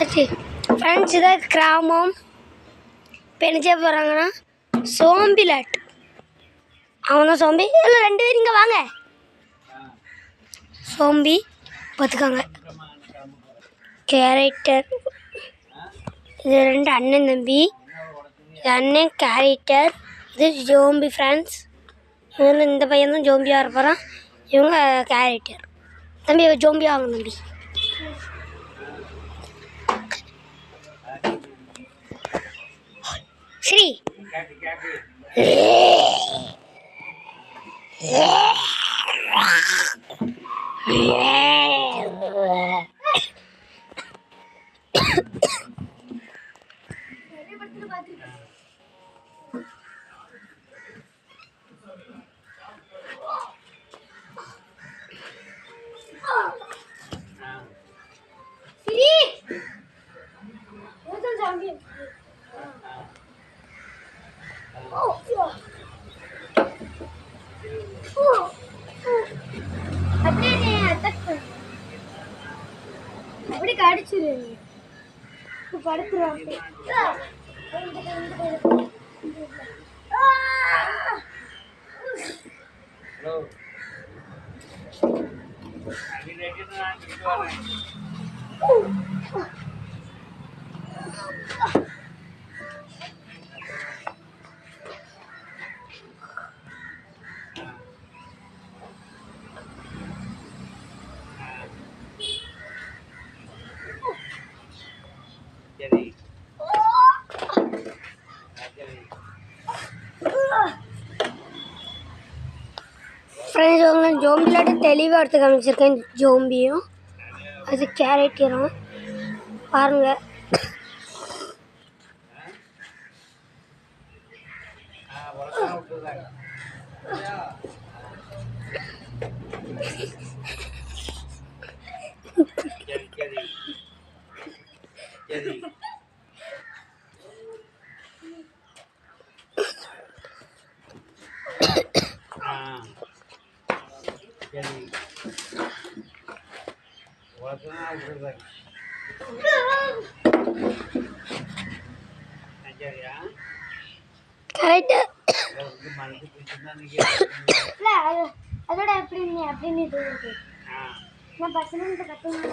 ஆச்சு ஃப்ரெண்ட்ஸ். இதை கிராமம் இப்போ என்ன செய்ய போகிறாங்கன்னா சோம்பி லாட். அவங்க தான் சோம்பி. இல்லை 2 பேர் இங்கே வாங்க. சோம்பி பார்த்துக்காங்க. கேரக்டர் இது 2 அண்ணன் தம்பி. இது அண்ணன் கேரக்டர், இது ஜோம்பி ஃப்ரெண்ட்ஸ். இதில் இந்த பையன் தான் ஜோம்பியாக இருப்பாரான். இவங்க கேரக்டர். தம்பி ஜோம்பி ஆகும் தம்பி. ஸ்ரீ அப்படி கடிச்சிரு படுத்துருவாங்க. ஃப்ரெண்ட்ஸ் உங்களை ஜோம்பிலாட்டு தெளிவாக எடுத்து காமிச்சிருக்கேன். ஜோம்பியும் அது கேரக்டரும் பாருங்கள். கரெக்டாக அதோட அப்படின்னு இது இருக்கு. நான் பசங்க கற்றுங்க